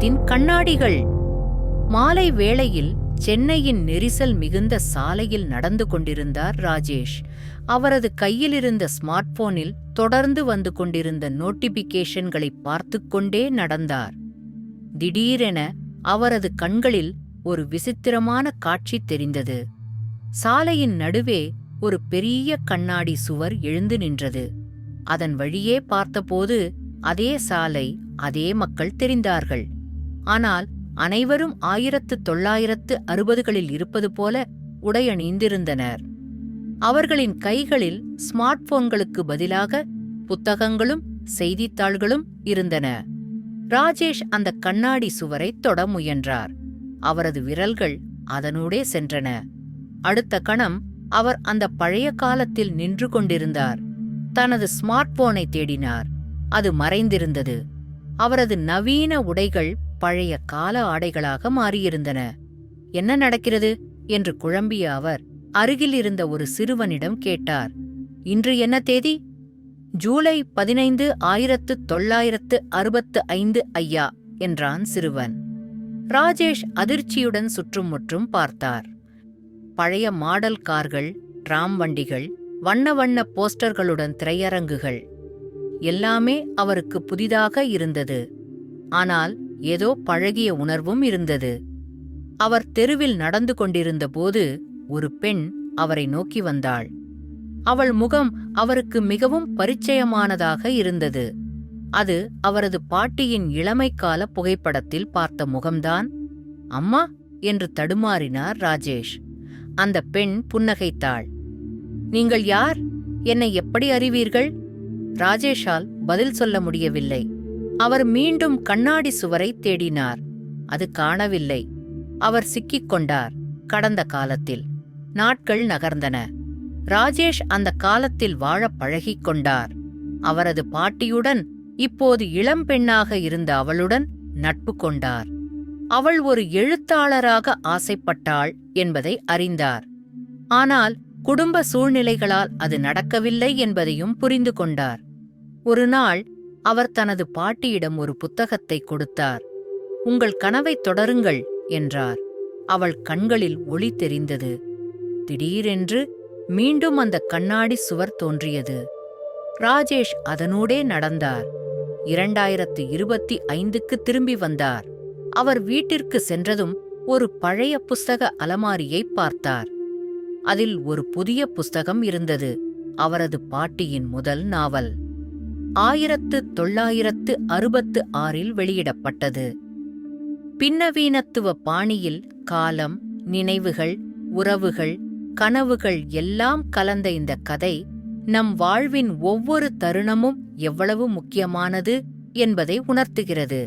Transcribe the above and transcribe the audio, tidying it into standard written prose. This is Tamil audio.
வாகனத்தின் கண்ணாடிகள். மாலை வேளையில் சென்னையின் நெரிசல் மிகுந்த சாலையில் நடந்து கொண்டிருந்தார் ராஜேஷ். அவரது கையிலிருந்த ஸ்மார்ட் போனில் தொடர்ந்து வந்து கொண்டிருந்த நோட்டிபிகேஷன்களை பார்த்து கொண்டே நடந்தார். திடீரென அவரது கண்களில் ஒரு விசித்திரமான காட்சி தெரிந்தது. சாலையின் நடுவே ஒரு பெரிய கண்ணாடி சுவர் எழுந்து நின்றது. அதன் வழியே பார்த்தபோது அதே சாலை, அதே மக்கள் தெரிந்தார்கள். ஆனால் அனைவரும் 1960களில் இருப்பது போல உடையணிந்திருந்தனர். அவர்களின் கைகளில் ஸ்மார்ட் போன்களுக்கு பதிலாக புத்தகங்களும் செய்தித்தாள்களும் இருந்தன. ராஜேஷ் அந்த கண்ணாடி சுவரை தொட முயன்றார். அவரது விரல்கள் அதனூடே சென்றன. அடுத்த கணம் அவர் அந்த பழைய காலத்தில் நின்று கொண்டிருந்தார். தனது ஸ்மார்ட் போனை தேடினார். அது மறைந்திருந்தது. அவரது நவீன உடைகள் பழைய கால ஆடைகளாக மாறியிருந்தன. என்ன நடக்கிறது என்று குழம்பிய அவர் அருகில் இருந்த ஒரு சிறுவனிடம் கேட்டார். இன்று என்ன தேதி? ஜூலை 15, 1965 ஐயா என்றான் சிறுவன். ராஜேஷ் அதிர்ச்சியுடன் சுற்றுமுற்றும் பார்த்தார். பழைய மாடல் கார்கள், டிராம் வண்டிகள், வண்ண வண்ண போஸ்டர்களுடன் திரையரங்குகள் எல்லாமே அவருக்கு புதிதாக இருந்தது. ஆனால் ஏதோ பழகிய உணர்வும் இருந்தது. அவர் தெருவில் நடந்து கொண்டிருந்தபோது ஒரு பெண் அவரை நோக்கி வந்தாள். அவள் முகம் அவருக்கு மிகவும் பரிச்சயமானதாக இருந்தது. அது அவரது பாட்டியின் இளமைக்கால புகைப்படத்தில் பார்த்த முகம்தான். அம்மா என்று தடுமாறினார் ராஜேஷ். அந்த பெண் புன்னகைத்தாள். நீங்கள் யார்? என்னை எப்படி அறிவீர்கள்? ராஜேஷால் பதில் சொல்ல முடியவில்லை. அவர் மீண்டும் கண்ணாடி சுவரை தேடினார். அது காணவில்லை. அவர் சிக்கிக் கொண்டார். கடந்த காலத்தில். நாட்கள் நகர்ந்தன. ராஜேஷ் அந்த காலத்தில் வாழப் பழகிக் கொண்டார். அவரது பாட்டியுடன், இப்போது இளம்பெண்ணாக இருந்த அவளுடன் நட்பு கொண்டார். அவள் ஒரு எழுத்தாளராக ஆசைப்பட்டாள் என்பதை அறிந்தார். ஆனால் குடும்ப சூழ்நிலைகளால் அது நடக்கவில்லை என்பதையும் புரிந்து கொண்டார். ஒரு நாள் அவர் தனது பாட்டியிடம் ஒரு புத்தகத்தை கொடுத்தார். உங்கள் கனவைத் தொடருங்கள் என்றார். அவள் கண்களில் ஒளி தெரிந்தது. திடீரென்று மீண்டும் அந்த கண்ணாடி சுவர் தோன்றியது. ராஜேஷ் அதனூடே நடந்தார். 2025க்கு திரும்பி வந்தார். அவர் வீட்டிற்கு சென்றதும் ஒரு பழைய புஸ்தக அலமாரியை பார்த்தார். அதில் ஒரு புதிய புஸ்தகம் இருந்தது. அவரது பாட்டியின் முதல் நாவல். 1966இல் வெளியிடப்பட்டது. பின்னவீனத்துவ பாணியில் காலம், நினைவுகள், உறவுகள், கனவுகள் எல்லாம் கலந்த இந்த கதை நம் வாழ்வின் ஒவ்வொரு தருணமும் எவ்வளவு முக்கியமானது என்பதை உணர்த்துகிறது.